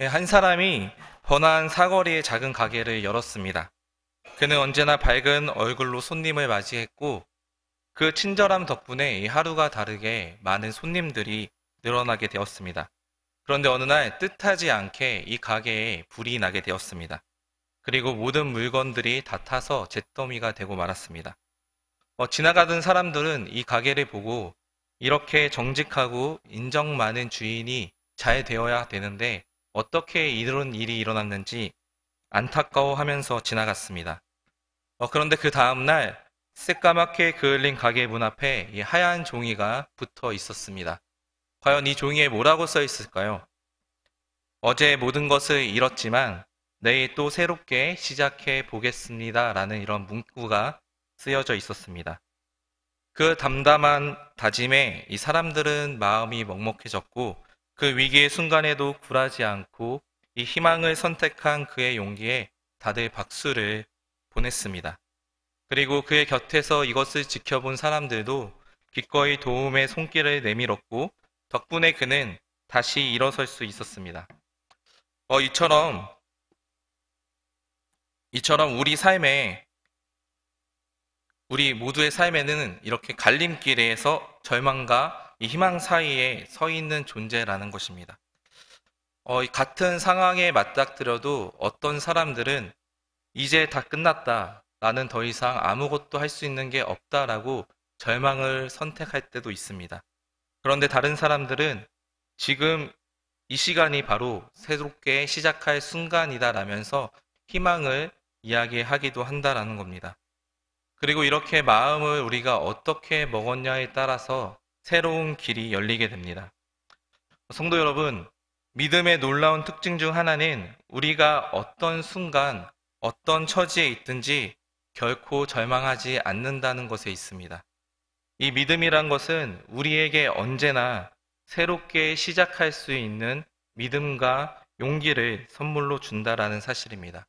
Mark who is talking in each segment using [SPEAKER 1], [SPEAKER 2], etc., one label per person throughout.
[SPEAKER 1] 네, 한 사람이 번화한 사거리의 작은 가게를 열었습니다. 그는 언제나 밝은 얼굴로 손님을 맞이했고 그 친절함 덕분에 이 하루가 다르게 많은 손님들이 늘어나게 되었습니다. 그런데 어느 날 뜻하지 않게 이 가게에 불이 나게 되었습니다. 그리고 모든 물건들이 다 타서 잿더미가 되고 말았습니다. 지나가던 사람들은 이 가게를 보고 이렇게 정직하고 인정 많은 주인이 잘 되어야 되는데 어떻게 이런 일이 일어났는지 안타까워하면서 지나갔습니다. 그런데 그 다음날 새까맣게 그을린 가게 문 앞에 이 하얀 종이가 붙어 있었습니다. 과연 이 종이에 뭐라고 써 있을까요? 어제 모든 것을 잃었지만 내일 또 새롭게 시작해 보겠습니다. 라는 이런 문구가 쓰여져 있었습니다. 그 담담한 다짐에 이 사람들은 마음이 먹먹해졌고 그 위기의 순간에도 굴하지 않고 이 희망을 선택한 그의 용기에 다들 박수를 보냈습니다. 그리고 그의 곁에서 이것을 지켜본 사람들도 기꺼이 도움의 손길을 내밀었고 덕분에 그는 다시 일어설 수 있었습니다. 이처럼 우리 모두의 삶에는 이렇게 갈림길에서 절망과 이 희망 사이에 서 있는 존재라는 것입니다. 이 같은 상황에 맞닥뜨려도 어떤 사람들은 이제 다 끝났다. 나는 더 이상 아무것도 할 수 있는 게 없다라고 절망을 선택할 때도 있습니다. 그런데 다른 사람들은 지금 이 시간이 바로 새롭게 시작할 순간이다라면서 희망을 이야기하기도 한다라는 겁니다. 그리고 이렇게 마음을 우리가 어떻게 먹었냐에 따라서 새로운 길이 열리게 됩니다. 성도 여러분, 믿음의 놀라운 특징 중 하나는 우리가 어떤 순간, 어떤 처지에 있든지 결코 절망하지 않는다는 것에 있습니다. 이 믿음이란 것은 우리에게 언제나 새롭게 시작할 수 있는 믿음과 용기를 선물로 준다라는 사실입니다.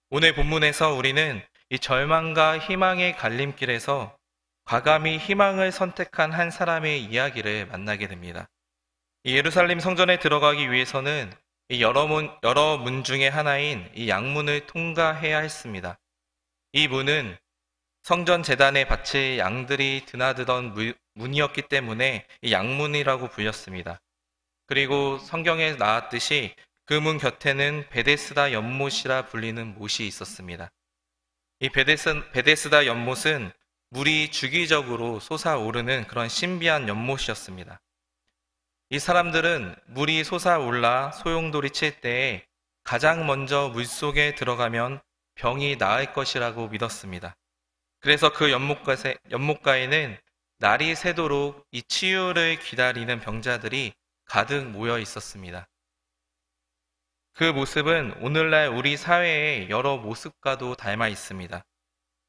[SPEAKER 1] 오늘 본문에서 우리는 이 절망과 희망의 갈림길에서 과감히 희망을 선택한 한 사람의 이야기를 만나게 됩니다. 이 예루살렘 성전에 들어가기 위해서는 이 여러 문 중에 하나인 이 양문을 통과해야 했습니다. 이 문은 성전 제단에 바칠 양들이 드나드던 문이었기 때문에 이 양문이라고 불렸습니다. 그리고 성경에 나왔듯이 그 문 곁에는 베데스다 연못이라 불리는 못이 있었습니다. 이 베데스다 연못은 물이 주기적으로 솟아오르는 그런 신비한 연못이었습니다. 이 사람들은 물이 솟아올라 소용돌이 칠 때에 가장 먼저 물속에 들어가면 병이 나을 것이라고 믿었습니다. 그래서 그 연못가에는 날이 새도록 이 치유를 기다리는 병자들이 가득 모여 있었습니다. 그 모습은 오늘날 우리 사회의 여러 모습과도 닮아 있습니다.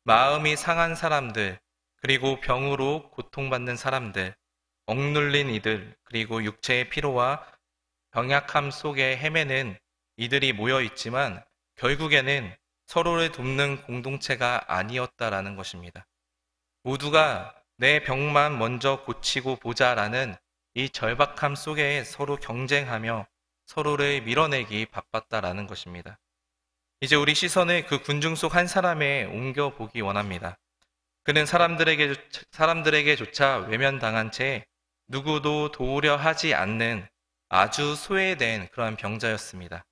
[SPEAKER 1] 마음이 상한 사람들, 그리고 병으로 고통받는 사람들, 억눌린 이들, 그리고 육체의 피로와 병약함 속에 헤매는 이들이 모여 있지만 결국에는 서로를 돕는 공동체가 아니었다라는 것입니다. 모두가 내 병만 먼저 고치고 보자라는 이 절박함 속에 서로 경쟁하며 서로를 밀어내기 바빴다라는 것입니다. 이제 우리 시선을 그 군중 속 한 사람에 옮겨보기 원합니다. 그는 사람들에게조차 외면당한 채 누구도 도우려 하지 않는 아주 소외된 그러한 병자였습니다.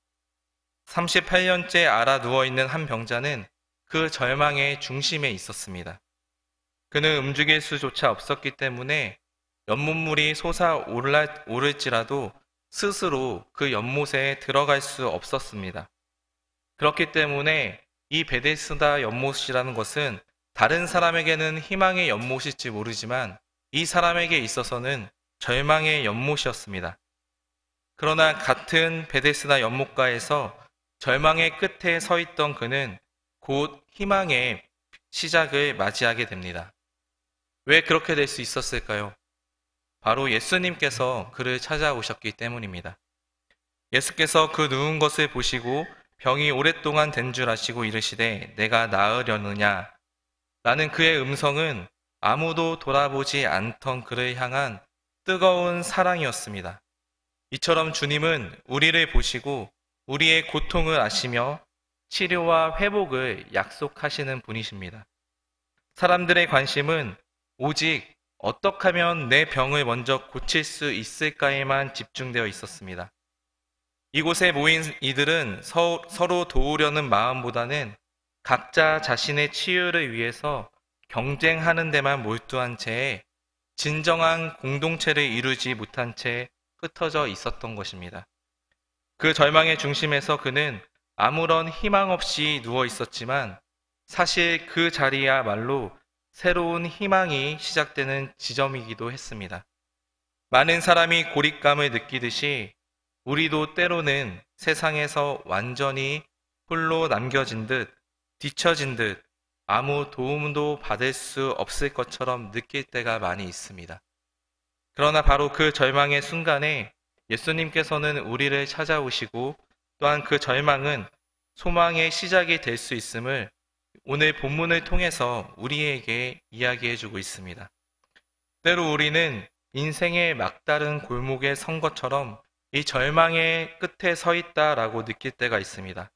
[SPEAKER 1] 38년째 알아 누워있는 한 병자는 그 절망의 중심에 있었습니다. 그는 움직일 수조차 없었기 때문에 연못물이 솟아오를지라도 스스로 그 연못에 들어갈 수 없었습니다. 그렇기 때문에 이 베데스다 연못이라는 것은 다른 사람에게는 희망의 연못일지 모르지만 이 사람에게 있어서는 절망의 연못이었습니다. 그러나 같은 베데스다 연못가에서 절망의 끝에 서 있던 그는 곧 희망의 시작을 맞이하게 됩니다. 왜 그렇게 될 수 있었을까요? 바로 예수님께서 그를 찾아오셨기 때문입니다. 예수께서 그 누운 것을 보시고 병이 오랫동안 된 줄 아시고 이르시되 내가 나으려느냐 라는 그의 음성은 아무도 돌아보지 않던 그를 향한 뜨거운 사랑이었습니다. 이처럼 주님은 우리를 보시고 우리의 고통을 아시며 치료와 회복을 약속하시는 분이십니다. 사람들의 관심은 오직 어떻게 하면 내 병을 먼저 고칠 수 있을까에만 집중되어 있었습니다. 이곳에 모인 이들은 서로 도우려는 마음보다는 각자 자신의 치유를 위해서 경쟁하는 데만 몰두한 채 진정한 공동체를 이루지 못한 채 흩어져 있었던 것입니다. 그 절망의 중심에서 그는 아무런 희망 없이 누워 있었지만 사실 그 자리야말로 새로운 희망이 시작되는 지점이기도 했습니다. 많은 사람이 고립감을 느끼듯이 우리도 때로는 세상에서 완전히 홀로 남겨진 듯 뒤처진 듯 아무 도움도 받을 수 없을 것처럼 느낄 때가 많이 있습니다. 그러나 바로 그 절망의 순간에 예수님께서는 우리를 찾아오시고 또한 그 절망은 소망의 시작이 될 수 있음을 오늘 본문을 통해서 우리에게 이야기해 주고 있습니다. 때로 우리는 인생의 막다른 골목에 선 것처럼 이 절망의 끝에 서 있다라고 느낄 때가 있습니다.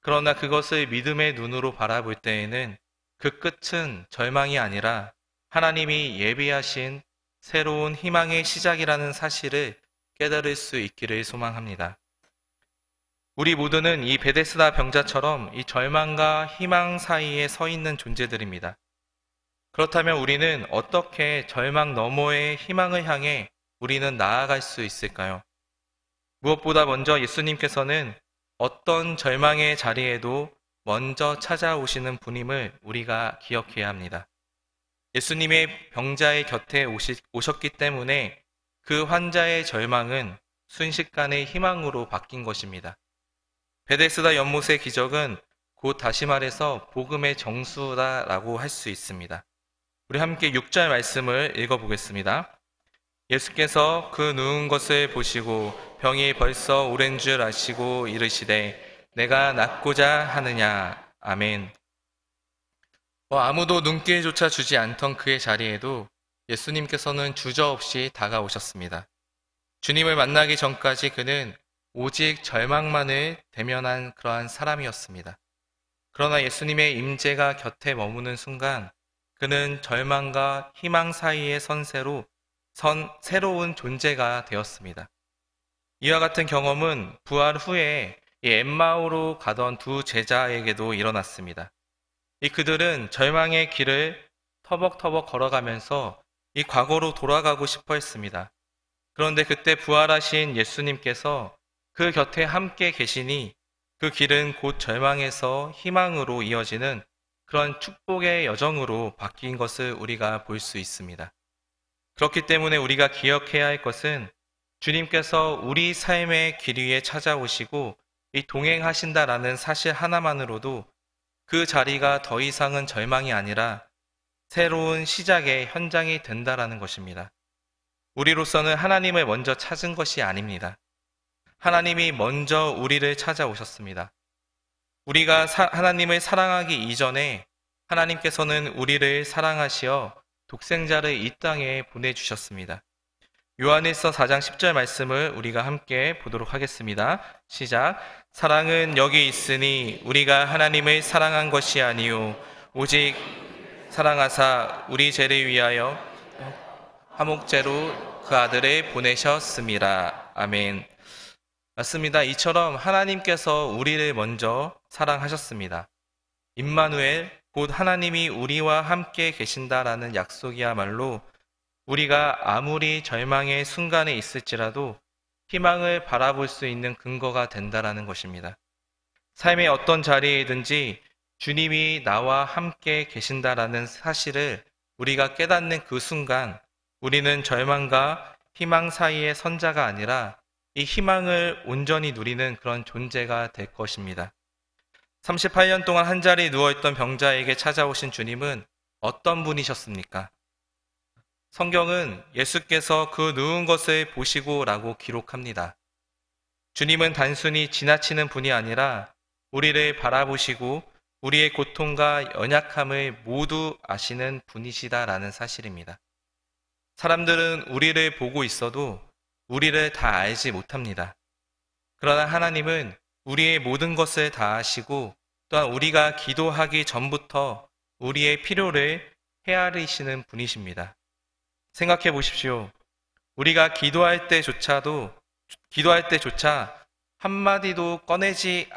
[SPEAKER 1] 그러나 그것을 믿음의 눈으로 바라볼 때에는 그 끝은 절망이 아니라 하나님이 예비하신 새로운 희망의 시작이라는 사실을 깨달을 수 있기를 소망합니다. 우리 모두는 이 베데스다 병자처럼 이 절망과 희망 사이에 서 있는 존재들입니다. 그렇다면 우리는 어떻게 절망 너머의 희망을 향해 우리는 나아갈 수 있을까요? 무엇보다 먼저 예수님께서는 어떤 절망의 자리에도 먼저 찾아오시는 분임을 우리가 기억해야 합니다. 예수님의 병자의 곁에 오셨기 때문에 그 환자의 절망은 순식간에 희망으로 바뀐 것입니다. 베데스다 연못의 기적은 곧 다시 말해서 복음의 정수다라고 할 수 있습니다. 우리 함께 6절 말씀을 읽어보겠습니다. 예수께서 그 누운 것을 보시고 병이 벌써 오랜 줄 아시고 이르시되 내가 낫고자 하느냐. 아멘. 아무도 눈길조차 주지 않던 그의 자리에도 예수님께서는 주저없이 다가오셨습니다. 주님을 만나기 전까지 그는 오직 절망만을 대면한 그러한 사람이었습니다. 그러나 예수님의 임재가 곁에 머무는 순간 그는 절망과 희망 사이의 선세로 새로운 존재가 되었습니다. 이와 같은 경험은 부활 후에 엠마오로 가던 두 제자에게도 일어났습니다. 그들은 절망의 길을 터벅터벅 걸어가면서 이 과거로 돌아가고 싶어 했습니다. 그런데 그때 부활하신 예수님께서 그 곁에 함께 계시니 그 길은 곧 절망에서 희망으로 이어지는 그런 축복의 여정으로 바뀐 것을 우리가 볼 수 있습니다. 그렇기 때문에 우리가 기억해야 할 것은 주님께서 우리 삶의 길 위에 찾아오시고 이 동행하신다라는 사실 하나만으로도 그 자리가 더 이상은 절망이 아니라 새로운 시작의 현장이 된다라는 것입니다. 우리로서는 하나님을 먼저 찾은 것이 아닙니다. 하나님이 먼저 우리를 찾아오셨습니다. 우리가 하나님을 사랑하기 이전에 하나님께서는 우리를 사랑하시어 독생자를 이 땅에 보내주셨습니다. 요한일서 4장 10절 말씀을 우리가 함께 보도록 하겠습니다. 시작. 사랑은 여기 있으니 우리가 하나님을 사랑한 것이 아니요 오직 사랑하사 우리 죄를 위하여 화목제로 그 아들을 보내셨습니다. 아멘. 맞습니다. 이처럼 하나님께서 우리를 먼저 사랑하셨습니다. 임마누엘, 곧 하나님이 우리와 함께 계신다라는 약속이야말로 우리가 아무리 절망의 순간에 있을지라도 희망을 바라볼 수 있는 근거가 된다라는 것입니다. 삶의 어떤 자리에든지 주님이 나와 함께 계신다라는 사실을 우리가 깨닫는 그 순간 우리는 절망과 희망 사이의 선자가 아니라 이 희망을 온전히 누리는 그런 존재가 될 것입니다. 38년 동안 한 자리에 누워있던 병자에게 찾아오신 주님은 어떤 분이셨습니까? 성경은 예수께서 그 누운 것을 보시고 라고 기록합니다. 주님은 단순히 지나치는 분이 아니라 우리를 바라보시고 우리의 고통과 연약함을 모두 아시는 분이시다라는 사실입니다. 사람들은 우리를 보고 있어도 우리를 다 알지 못합니다. 그러나 하나님은 우리의 모든 것을 다 아시고 또한 우리가 기도하기 전부터 우리의 필요를 헤아리시는 분이십니다. 생각해 보십시오. 우리가 기도할 때조차 한마디도 꺼내지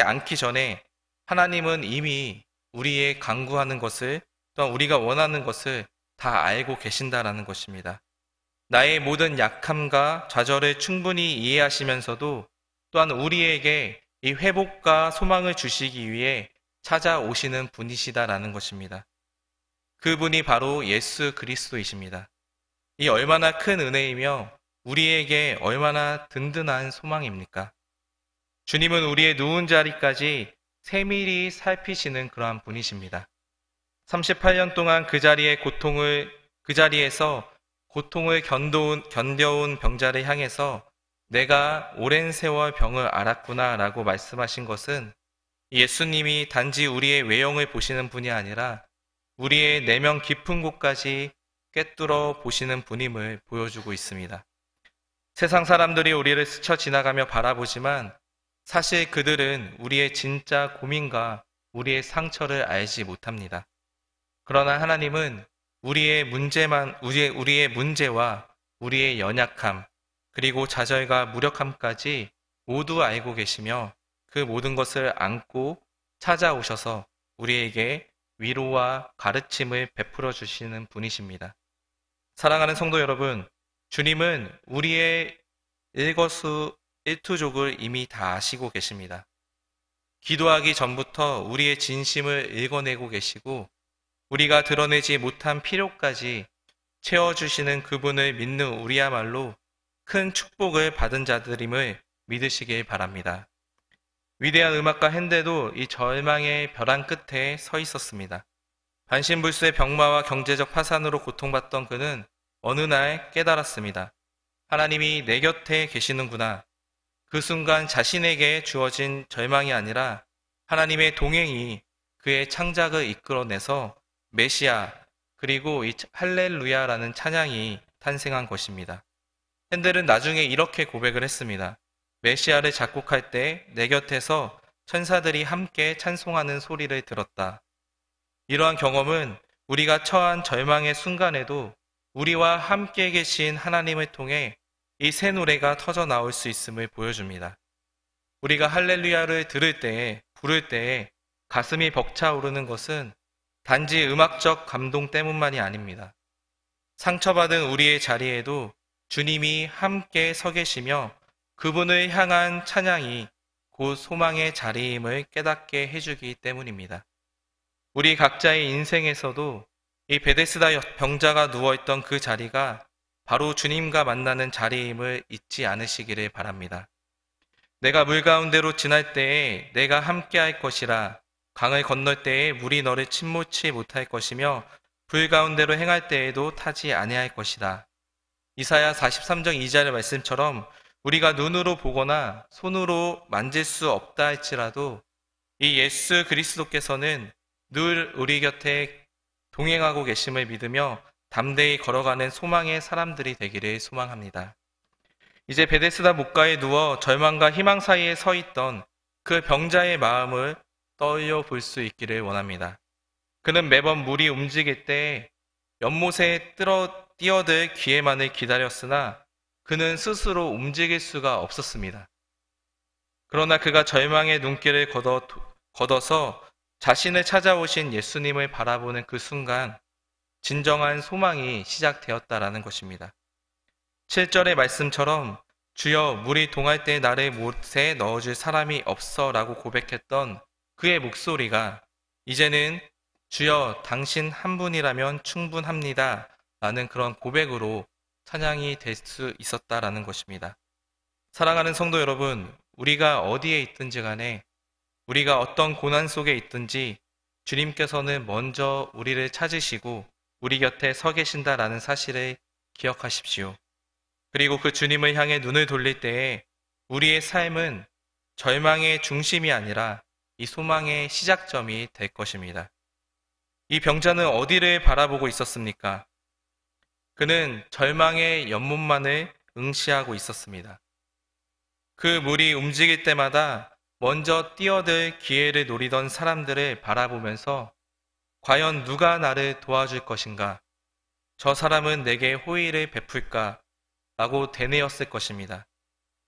[SPEAKER 1] 않기 전에 하나님은 이미 우리의 간구하는 것을 또한 우리가 원하는 것을 다 알고 계신다라는 것입니다. 나의 모든 약함과 좌절을 충분히 이해하시면서도 또한 우리에게 이 회복과 소망을 주시기 위해 찾아오시는 분이시다라는 것입니다. 그분이 바로 예수 그리스도이십니다. 이 얼마나 큰 은혜이며 우리에게 얼마나 든든한 소망입니까? 주님은 우리의 누운 자리까지 세밀히 살피시는 그러한 분이십니다. 38년 동안 그 자리에서 고통을 견뎌온 병자를 향해서 내가 오랜 세월 병을 앓았구나 라고 말씀하신 것은 예수님이 단지 우리의 외형을 보시는 분이 아니라 우리의 내면 깊은 곳까지 꿰뚫어 보시는 분임을 보여주고 있습니다. 세상 사람들이 우리를 스쳐 지나가며 바라보지만 사실 그들은 우리의 진짜 고민과 우리의 상처를 알지 못합니다. 그러나 하나님은 우리의 문제와 우리의 연약함, 그리고 좌절과 무력함까지 모두 알고 계시며 그 모든 것을 안고 찾아오셔서 우리에게 위로와 가르침을 베풀어 주시는 분이십니다. 사랑하는 성도 여러분, 주님은 우리의 일거수일투족을 이미 다 아시고 계십니다. 기도하기 전부터 우리의 진심을 읽어내고 계시고 우리가 드러내지 못한 필요까지 채워주시는 그분을 믿는 우리야말로 큰 축복을 받은 자들임을 믿으시길 바랍니다. 위대한 음악가 핸델도 이 절망의 벼랑 끝에 서 있었습니다. 반신불수의 병마와 경제적 파산으로 고통받던 그는 어느 날 깨달았습니다. 하나님이 내 곁에 계시는구나. 그 순간 자신에게 주어진 절망이 아니라 하나님의 동행이 그의 창작을 이끌어내서 메시아 그리고 이 할렐루야라는 찬양이 탄생한 것입니다. 핸델은 나중에 이렇게 고백을 했습니다. 메시아를 작곡할 때 내 곁에서 천사들이 함께 찬송하는 소리를 들었다. 이러한 경험은 우리가 처한 절망의 순간에도 우리와 함께 계신 하나님을 통해 이 새 노래가 터져 나올 수 있음을 보여줍니다. 우리가 할렐루야를 부를 때에 가슴이 벅차오르는 것은 단지 음악적 감동 때문만이 아닙니다. 상처받은 우리의 자리에도 주님이 함께 서 계시며 그분을 향한 찬양이 곧 소망의 자리임을 깨닫게 해주기 때문입니다. 우리 각자의 인생에서도 이 베데스다 병자가 누워있던 그 자리가 바로 주님과 만나는 자리임을 잊지 않으시기를 바랍니다. 내가 물 가운데로 지날 때에 내가 함께 할 것이라. 강을 건널 때에 물이 너를 침몰치 못할 것이며 불 가운데로 행할 때에도 타지 아니할 것이다. 이사야 43장 2절의 말씀처럼 우리가 눈으로 보거나 손으로 만질 수 없다 할지라도 이 예수 그리스도께서는 늘 우리 곁에 동행하고 계심을 믿으며 담대히 걸어가는 소망의 사람들이 되기를 소망합니다. 이제 베데스다 목가에 누워 절망과 희망 사이에 서 있던 그 병자의 마음을 떠올려 볼 수 있기를 원합니다. 그는 매번 물이 움직일 때 연못에 뛰어들 기회만을 기다렸으나 그는 스스로 움직일 수가 없었습니다. 그러나 그가 절망의 눈길을 걷어서 자신을 찾아오신 예수님을 바라보는 그 순간 진정한 소망이 시작되었다라는 것입니다. 7절의 말씀처럼 주여 물이 동할 때 나를 못에 넣어줄 사람이 없어 라고 고백했던 그의 목소리가 이제는 주여 당신 한 분이라면 충분합니다 라는 그런 고백으로 찬양이 될 수 있었다라는 것입니다. 사랑하는 성도 여러분, 우리가 어디에 있든지 간에 우리가 어떤 고난 속에 있든지 주님께서는 먼저 우리를 찾으시고 우리 곁에 서 계신다라는 사실을 기억하십시오. 그리고 그 주님을 향해 눈을 돌릴 때에 우리의 삶은 절망의 중심이 아니라 이 소망의 시작점이 될 것입니다. 이 병자는 어디를 바라보고 있었습니까? 그는 절망의 연못만을 응시하고 있었습니다. 그 물이 움직일 때마다 먼저 뛰어들 기회를 노리던 사람들을 바라보면서 과연 누가 나를 도와줄 것인가? 저 사람은 내게 호의를 베풀까? 라고 되뇌었을 것입니다.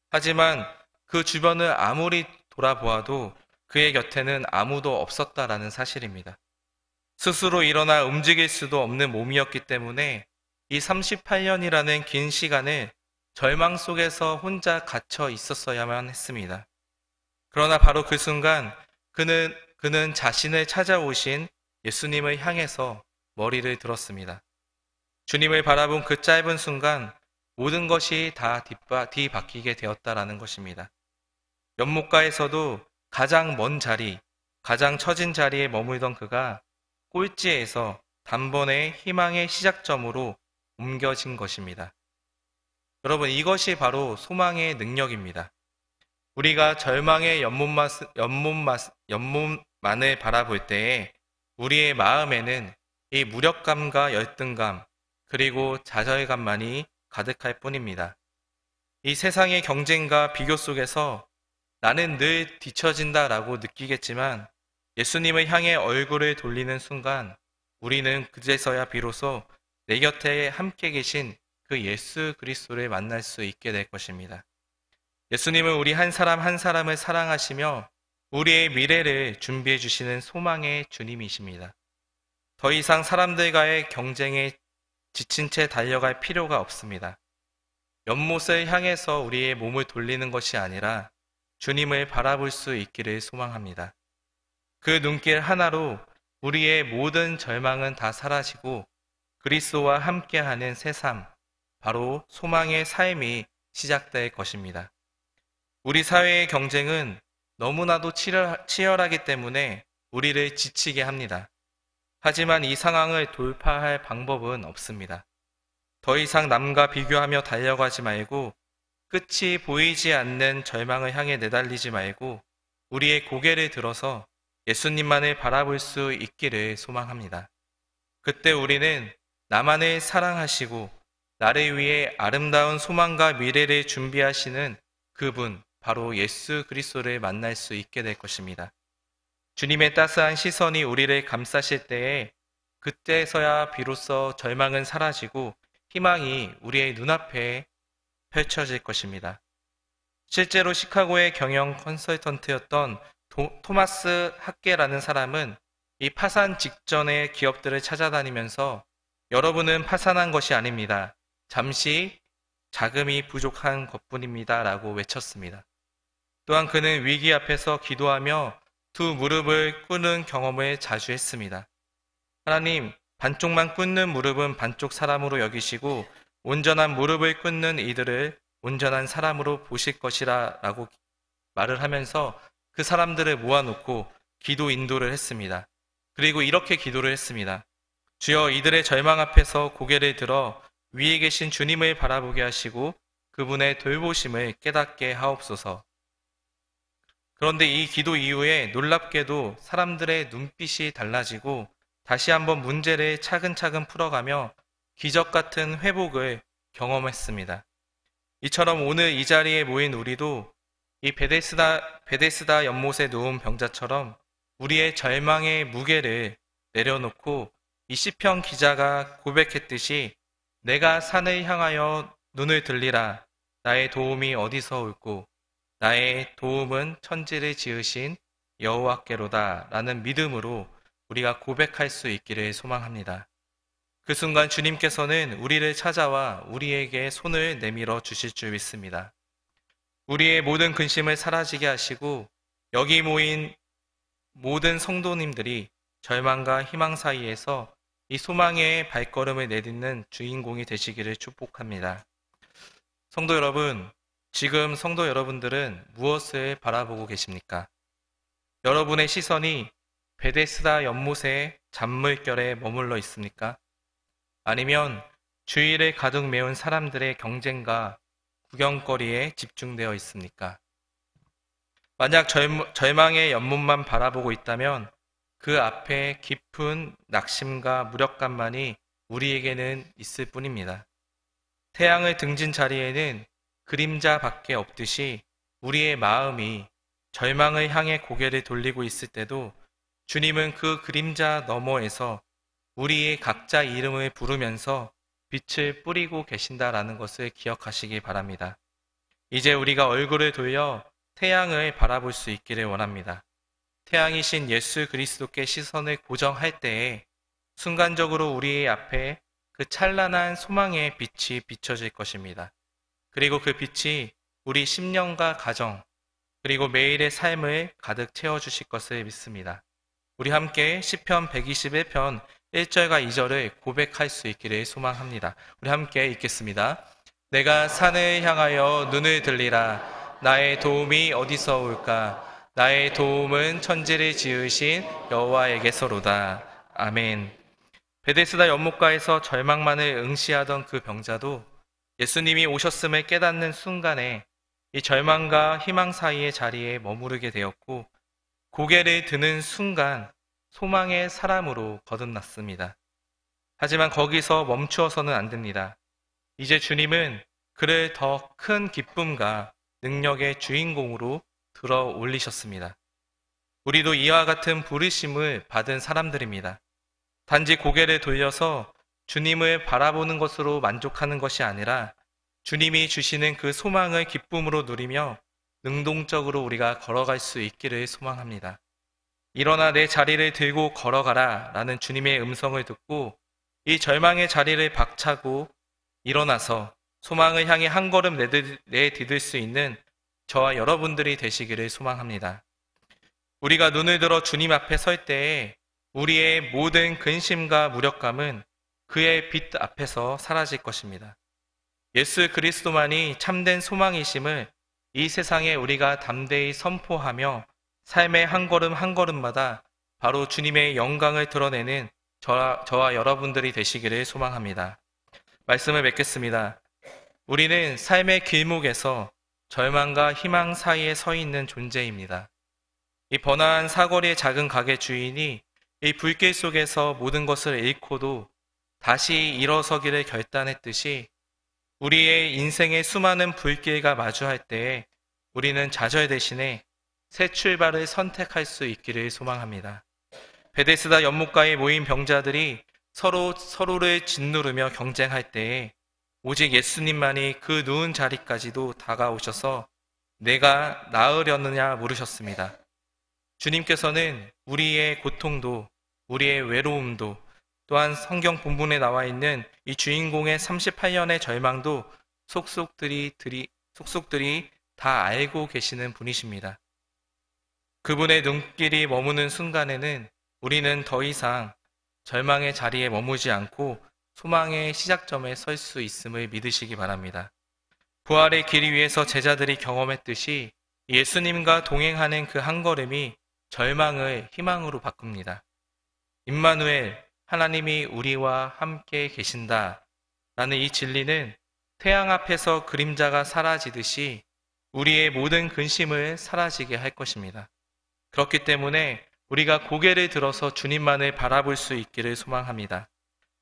[SPEAKER 1] 하지만 그 주변을 아무리 돌아보아도 그의 곁에는 아무도 없었다라는 사실입니다. 스스로 일어나 움직일 수도 없는 몸이었기 때문에 이 38년이라는 긴 시간을 절망 속에서 혼자 갇혀 있었어야만 했습니다. 그러나 바로 그 순간 그는 자신을 찾아오신 예수님을 향해서 머리를 들었습니다. 주님을 바라본 그 짧은 순간 모든 것이 다 뒤바뀌게 되었다라는 것입니다. 연못가에서도 가장 먼 자리, 가장 처진 자리에 머물던 그가 꼴찌에서 단번에 희망의 시작점으로 옮겨진 것입니다. 여러분, 이것이 바로 소망의 능력입니다. 우리가 절망의 연못만을 바라볼 때에 우리의 마음에는 이 무력감과 열등감, 그리고 좌절감만이 가득할 뿐입니다. 이 세상의 경쟁과 비교 속에서 나는 늘 뒤처진다라고 느끼겠지만 예수님을 향해 얼굴을 돌리는 순간 우리는 그제서야 비로소 내 곁에 함께 계신 그 예수 그리스도를 만날 수 있게 될 것입니다. 예수님은 우리 한 사람 한 사람을 사랑하시며 우리의 미래를 준비해 주시는 소망의 주님이십니다. 더 이상 사람들과의 경쟁에 지친 채 달려갈 필요가 없습니다. 연못을 향해서 우리의 몸을 돌리는 것이 아니라 주님을 바라볼 수 있기를 소망합니다. 그 눈길 하나로 우리의 모든 절망은 다 사라지고 그리스도와 함께하는 새삼, 바로 소망의 삶이 시작될 것입니다. 우리 사회의 경쟁은 너무나도 치열하기 때문에 우리를 지치게 합니다. 하지만 이 상황을 돌파할 방법은 없습니다. 더 이상 남과 비교하며 달려가지 말고 끝이 보이지 않는 절망을 향해 내달리지 말고 우리의 고개를 들어서 예수님만을 바라볼 수 있기를 소망합니다. 그때 우리는 나만을 사랑하시고 나를 위해 아름다운 소망과 미래를 준비하시는 그분, 바로 예수 그리스도를 만날 수 있게 될 것입니다. 주님의 따스한 시선이 우리를 감싸실 때에 그때서야 비로소 절망은 사라지고 희망이 우리의 눈앞에 펼쳐질 것입니다. 실제로 시카고의 경영 컨설턴트였던 토마스 학계라는 사람은 이 파산 직전의 기업들을 찾아다니면서 여러분은 파산한 것이 아닙니다. 잠시 자금이 부족한 것뿐입니다. 라고 외쳤습니다. 또한 그는 위기 앞에서 기도하며 두 무릎을 꿇는 경험을 자주 했습니다. 하나님, 반쪽만 꿇는 무릎은 반쪽 사람으로 여기시고 온전한 무릎을 꿇는 이들을 온전한 사람으로 보실 것이라 라고 말을 하면서 그 사람들을 모아놓고 기도 인도를 했습니다. 그리고 이렇게 기도를 했습니다. 주여, 이들의 절망 앞에서 고개를 들어 위에 계신 주님을 바라보게 하시고 그분의 돌보심을 깨닫게 하옵소서. 그런데 이 기도 이후에 놀랍게도 사람들의 눈빛이 달라지고 다시 한번 문제를 차근차근 풀어가며 기적 같은 회복을 경험했습니다. 이처럼 오늘 이 자리에 모인 우리도 이 베데스다 연못에 누운 병자처럼 우리의 절망의 무게를 내려놓고 이 시편 기자가 고백했듯이 내가 산을 향하여 눈을 들리라. 나의 도움이 어디서 올꼬? 나의 도움은 천지를 지으신 여호와께로다. 라는 믿음으로 우리가 고백할 수 있기를 소망합니다. 그 순간 주님께서는 우리를 찾아와 우리에게 손을 내밀어 주실 줄 믿습니다. 우리의 모든 근심을 사라지게 하시고 여기 모인 모든 성도님들이 절망과 희망 사이에서 이 소망의 발걸음을 내딛는 주인공이 되시기를 축복합니다. 성도 여러분, 지금 성도 여러분들은 무엇을 바라보고 계십니까? 여러분의 시선이 베데스다 연못의 잔물결에 머물러 있습니까? 아니면 주위를 가득 메운 사람들의 경쟁과 구경거리에 집중되어 있습니까? 만약 절망의 연못만 바라보고 있다면 그 앞에 깊은 낙심과 무력감만이 우리에게는 있을 뿐입니다. 태양을 등진 자리에는 그림자밖에 없듯이 우리의 마음이 절망을 향해 고개를 돌리고 있을 때도 주님은 그 그림자 너머에서 우리의 각자 이름을 부르면서 빛을 뿌리고 계신다라는 것을 기억하시기 바랍니다. 이제 우리가 얼굴을 돌려 태양을 바라볼 수 있기를 원합니다. 태양이신 예수 그리스도께 시선을 고정할 때에 순간적으로 우리의 앞에 그 찬란한 소망의 빛이 비춰질 것입니다. 그리고 그 빛이 우리 심령과 가정, 그리고 매일의 삶을 가득 채워주실 것을 믿습니다. 우리 함께 시편 121편 1절과 2절을 고백할 수 있기를 소망합니다. 우리 함께 읽겠습니다. 내가 산을 향하여 눈을 들리라. 나의 도움이 어디서 올까? 나의 도움은 천지를 지으신 여호와에게서로다. 아멘. 베데스다 연못가에서 절망만을 응시하던 그 병자도 예수님이 오셨음을 깨닫는 순간에 이 절망과 희망 사이의 자리에 머무르게 되었고, 고개를 드는 순간 소망의 사람으로 거듭났습니다. 하지만 거기서 멈추어서는 안 됩니다. 이제 주님은 그를 더 큰 기쁨과 능력의 주인공으로 들어 올리셨습니다. 우리도 이와 같은 부르심을 받은 사람들입니다. 단지 고개를 돌려서 주님을 바라보는 것으로 만족하는 것이 아니라 주님이 주시는 그 소망을 기쁨으로 누리며 능동적으로 우리가 걸어갈 수 있기를 소망합니다. 일어나 내 자리를 들고 걸어가라 라는 주님의 음성을 듣고 이 절망의 자리를 박차고 일어나서 소망을 향해 한 걸음 내디딜 수 있는 저와 여러분들이 되시기를 소망합니다. 우리가 눈을 들어 주님 앞에 설 때에 우리의 모든 근심과 무력감은 그의 빛 앞에서 사라질 것입니다. 예수 그리스도만이 참된 소망이심을 이 세상에 우리가 담대히 선포하며 삶의 한 걸음 한 걸음마다 바로 주님의 영광을 드러내는 저와 여러분들이 되시기를 소망합니다. 말씀을 맺겠습니다. 우리는 삶의 길목에서 절망과 희망 사이에 서 있는 존재입니다. 이 번화한 사거리의 작은 가게 주인이 이 불길 속에서 모든 것을 잃고도 다시 일어서기를 결단했듯이 우리의 인생의 수많은 불길과 마주할 때에 우리는 좌절 대신에 새 출발을 선택할 수 있기를 소망합니다. 베데스다 연못가에 모인 병자들이 서로를 짓누르며 경쟁할 때에 오직 예수님만이 그 누운 자리까지도 다가오셔서 내가 나으려느냐 물으셨습니다. 주님께서는 우리의 고통도 우리의 외로움도 또한 성경 본문에 나와 있는 이 주인공의 38년의 절망도 속속들이 다 알고 계시는 분이십니다. 그분의 눈길이 머무는 순간에는 우리는 더 이상 절망의 자리에 머무지 않고 소망의 시작점에 설 수 있음을 믿으시기 바랍니다. 부활의 길 위에서 제자들이 경험했듯이 예수님과 동행하는 그 한 걸음이 절망을 희망으로 바꿉니다. 임마누엘, 하나님이 우리와 함께 계신다 라는 이 진리는 태양 앞에서 그림자가 사라지듯이 우리의 모든 근심을 사라지게 할 것입니다. 그렇기 때문에 우리가 고개를 들어서 주님만을 바라볼 수 있기를 소망합니다.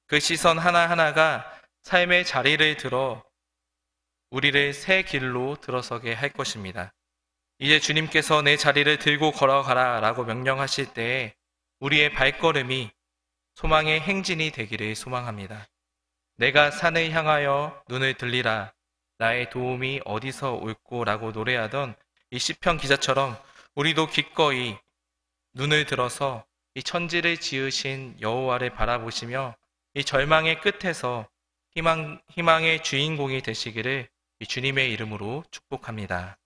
[SPEAKER 1] 그 시선 하나하나가 삶의 자리를 들어 우리를 새 길로 들어서게 할 것입니다. 이제 주님께서 내 자리를 들고 걸어가라 라고 명령하실 때에 우리의 발걸음이 소망의 행진이 되기를 소망합니다. 내가 산을 향하여 눈을 들리라. 나의 도움이 어디서 올꼬 라고 노래하던 이 시편 기자처럼 우리도 기꺼이 눈을 들어서 이 천지를 지으신 여호와를 바라보시며 이 절망의 끝에서 희망의 주인공이 되시기를 이 주님의 이름으로 축복합니다.